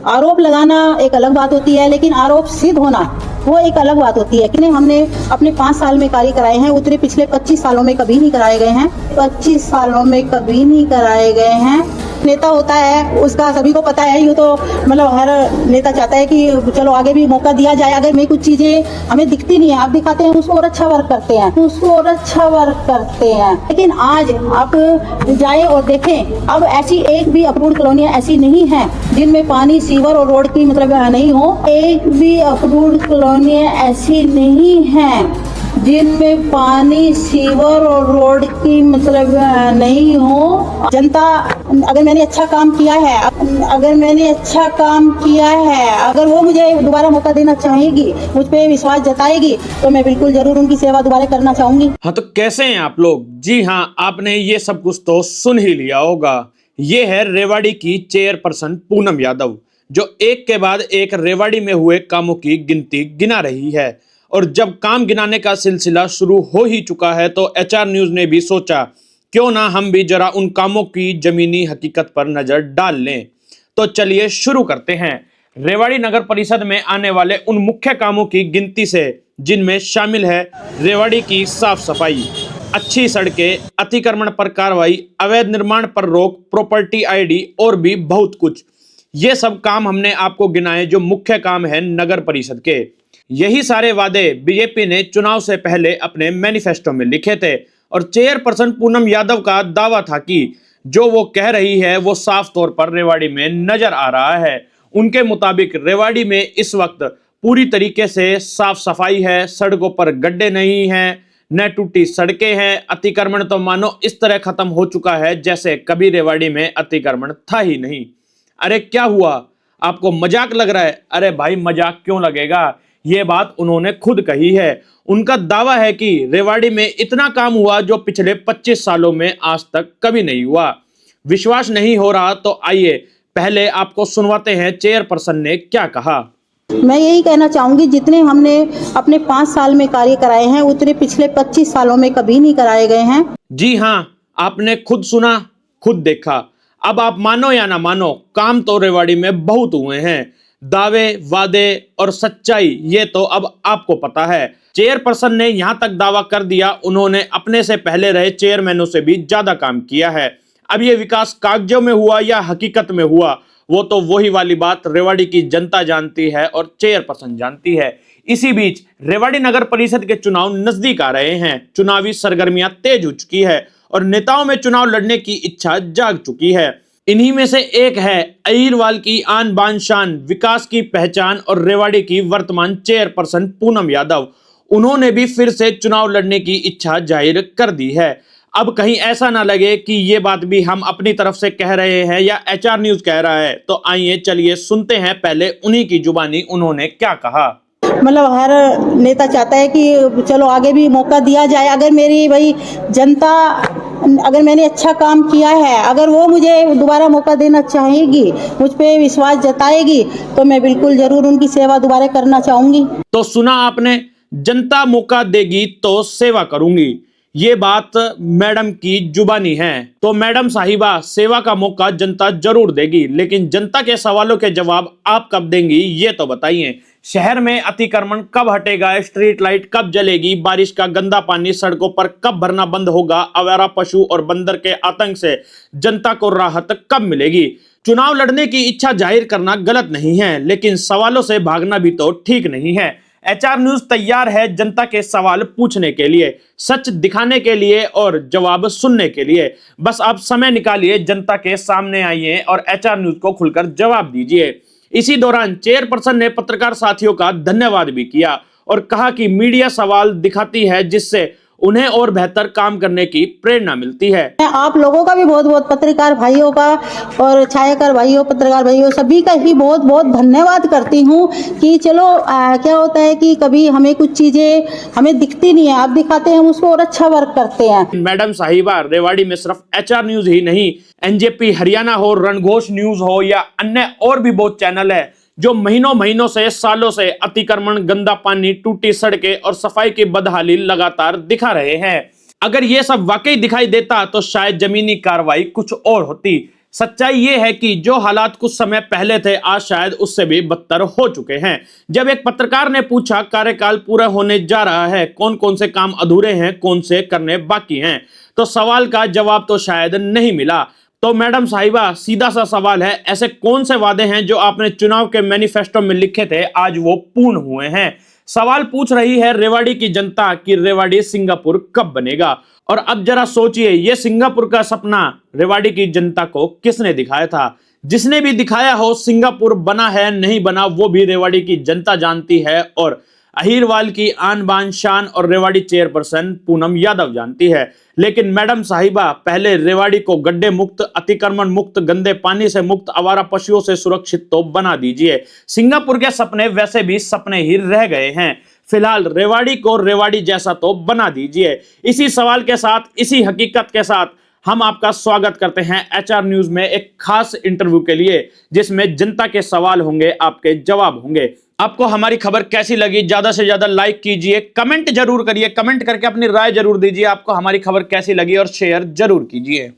आरोप लगाना एक अलग बात होती है, लेकिन आरोप सिद्ध होना वो एक अलग बात होती है। कि हमने अपने 5 साल में कार्य कराए हैं, उतने पिछले 25 सालों में कभी नहीं कराए गए हैं। 25 सालों में कभी नहीं कराए गए हैं। नेता होता है उसका सभी को पता है, यूँ तो मतलब हर नेता चाहता है कि चलो आगे भी मौका दिया जाए। अगर में कुछ चीजें हमें दिखती नहीं है, आप दिखाते हैं उसको और अच्छा वर्क करते हैं, लेकिन आज आप जाए और देखें, अब ऐसी एक भी अप्रूव्ड कॉलोनियां ऐसी नहीं है जिनमें पानी, सीवर और रोड की मतलब नहीं हो। एक भी अप्रूव्ड कॉलोनियां ऐसी नहीं है जिनमें पानी, सीवर और रोड की मतलब नहीं हो। जनता अगर मैंने अच्छा काम किया है, अगर वो मुझे दोबारा मौका देना चाहेगी, मुझ पे विश्वास जताएगी, तो मैं बिल्कुल जरूर उनकी सेवा दोबारा करना चाहूंगी। हाँ, तो कैसे हैं आप लोग? जी हाँ, आपने ये सब कुछ तो सुन ही लिया होगा। ये है रेवाड़ी की चेयरपर्सन पूनम यादव, जो एक के बाद एक रेवाड़ी में हुए कामों की गिनती गिना रही है। और जब काम गिनाने का सिलसिला शुरू हो ही चुका है, तो एचआर न्यूज ने भी सोचा क्यों ना हम भी जरा उन कामों की जमीनी हकीकत पर नजर डाल लें। तो चलिए शुरू करते हैं रेवाड़ी नगर परिषद में आने वाले उन मुख्य कामों की गिनती से, जिनमें शामिल है रेवाड़ी की साफ सफाई, अच्छी सड़कें, अतिक्रमण पर कार्रवाई, अवैध निर्माण पर रोक, प्रॉपर्टी आईडी और भी बहुत कुछ। ये सब काम हमने आपको गिनाए जो मुख्य काम है नगर परिषद के। यही सारे वादे बीजेपी ने चुनाव से पहले अपने मैनिफेस्टो में लिखे थे, और चेयरपर्सन पूनम यादव का दावा था कि जो वो कह रही है वो साफ तौर पर रेवाड़ी में नजर आ रहा है। उनके मुताबिक रेवाड़ी में इस वक्त पूरी तरीके से साफ सफाई है, सड़कों पर गड्ढे नहीं हैं, न टूटी सड़कें हैं, अतिक्रमण तो मानो इस तरह खत्म हो चुका है जैसे कभी रेवाड़ी में अतिक्रमण था ही नहीं। अरे क्या हुआ, आपको मजाक लग रहा है? अरे भाई, मजाक क्यों लगेगा, ये बात उन्होंने खुद कही है। उनका दावा है कि रेवाड़ी में इतना काम हुआ जो पिछले 25 सालों में आज तक कभी नहीं हुआ। विश्वास नहीं हो रहा तो आइए पहले आपको सुनवाते हैं चेयरपर्सन ने क्या कहा। मैं यही कहना चाहूंगी, जितने हमने अपने 5 साल में कार्य कराए हैं, उतने पिछले 25 सालों में कभी नहीं कराए गए हैं। जी हाँ, आपने खुद सुना, खुद देखा। अब आप मानो या ना मानो, काम तो रेवाड़ी में बहुत हुए हैं। दावे, वादे और सच्चाई ये तो अब आपको पता है। चेयरपर्सन ने यहां तक दावा कर दिया उन्होंने अपने से पहले रहे चेयरमैनों से भी ज्यादा काम किया है। अब ये विकास कागजों में हुआ या हकीकत में हुआ, वो तो वही वाली बात रेवाड़ी की जनता जानती है और चेयरपर्सन जानती है। इसी बीच रेवाड़ी नगर परिषद के चुनाव नजदीक आ रहे हैं। चुनावी सरगर्मियां तेज हो चुकी है और नेताओं में चुनाव लड़ने की इच्छा जाग चुकी है। इन्हीं में से एक है अहिरवाल की आन बान शान, विकास की पहचान और रेवाड़ी की वर्तमान चेयरपर्सन पूनम यादव। उन्होंने भी फिर से चुनाव लड़ने की इच्छा जाहिर कर दी है। अब कहीं ऐसा ना लगे कि ये बात भी हम अपनी तरफ से कह रहे हैं या एचआर न्यूज कह रहा है, तो आइए चलिए सुनते हैं पहले उन्हीं की जुबानी उन्होंने क्या कहा। मतलब हर नेता चाहता है कि चलो आगे भी मौका दिया जाए। अगर मेरी भाई जनता, अगर मैंने अच्छा काम किया है, अगर वो मुझे दोबारा मौका देना चाहेगी, मुझ पे विश्वास जताएगी, तो मैं बिल्कुल जरूर उनकी सेवा दोबारा करना चाहूंगी। तो सुना आपने, जनता मौका देगी तो सेवा करूंगी, ये बात मैडम की जुबानी है। तो मैडम साहिबा, सेवा का मौका जनता जरूर देगी, लेकिन जनता के सवालों के जवाब आप कब देंगी ये तो बताइए। शहर में अतिक्रमण कब हटेगा, स्ट्रीट लाइट कब जलेगी, बारिश का गंदा पानी सड़कों पर कब भरना बंद होगा, आवारा पशु और बंदर के आतंक से जनता को राहत कब मिलेगी। चुनाव लड़ने की इच्छा जाहिर करना गलत नहीं है, लेकिन सवालों से भागना भी तो ठीक नहीं है। एचआर न्यूज तैयार है जनता के सवाल पूछने के लिए, सच दिखाने के लिए और जवाब सुनने के लिए। बस आप समय निकालिए, जनता के सामने आइए और एचआर न्यूज को खुलकर जवाब दीजिए। इसी दौरान चेयरपर्सन ने पत्रकार साथियों का धन्यवाद भी किया और कहा कि मीडिया सवाल दिखाती है जिससे उन्हें और बेहतर काम करने की प्रेरणा मिलती है। मैं आप लोगों का भी बहुत बहुत, पत्रकार भाइयों का और छायाकार भाइयों, पत्रकार भाइयों, सभी का ही बहुत बहुत धन्यवाद करती हूँ कि चलो क्या होता है कि कभी हमें कुछ चीजें हमें दिखती नहीं है, आप दिखाते हैं, हम उसको और अच्छा वर्क करते हैं। मैडम साहिबा, रेवाड़ी में सिर्फ एचआर न्यूज ही नहीं, एनजेपी हरियाणा हो, रणघोष न्यूज हो या अन्य और भी बहुत चैनल है जो महीनों महीनों से, सालों से अतिक्रमण, गंदा पानी, टूटी सड़कें और सफाई की बदहाली लगातार दिखा रहे हैं। अगर ये सब वाकई दिखाई देता तो शायद जमीनी कार्रवाई कुछ और होती, सच्चाई ये है कि जो हालात कुछ समय पहले थे आज शायद उससे भी बदतर हो चुके हैं। जब एक पत्रकार ने पूछा कार्यकाल पूरा होने जा रहा है, कौन कौन से काम अधूरे हैं, कौन से करने बाकी हैं, तो सवाल का जवाब तो शायद नहीं मिला। तो मैडम साहिबा, सीधा सा सवाल है, ऐसे कौन से वादे हैं जो आपने चुनाव के मैनिफेस्टो में लिखे थे आज वो पूर्ण हुए हैं? सवाल पूछ रही है रेवाड़ी की जनता कि रेवाड़ी सिंगापुर कब बनेगा। और अब जरा सोचिए, ये सिंगापुर का सपना रेवाड़ी की जनता को किसने दिखाया था? जिसने भी दिखाया हो, सिंगापुर बना है नहीं बना वो भी रेवाड़ी की जनता जानती है, और अहीरवाल की आन बान शान और रेवाड़ी चेयरपर्सन पूनम यादव जानती है। लेकिन मैडम साहिबा, पहले रेवाड़ी को गड्ढे मुक्त, अतिक्रमण मुक्त, गंदे पानी से मुक्त, आवारा पशुओं से सुरक्षित तो बना दीजिए। सिंगापुर के सपने वैसे भी सपने ही रह गए हैं, फिलहाल रेवाड़ी को रेवाड़ी जैसा तो बना दीजिए। इसी सवाल के साथ, इसी हकीकत के साथ हम आपका स्वागत करते हैं HR न्यूज में एक खास इंटरव्यू के लिए, जिसमें जनता के सवाल होंगे, आपके जवाब होंगे। आपको हमारी खबर कैसी लगी? ज्यादा से ज्यादा लाइक कीजिए, कमेंट जरूर करिए, कमेंट करके अपनी राय जरूर दीजिए। आपको हमारी खबर कैसी लगी और शेयर जरूर कीजिए।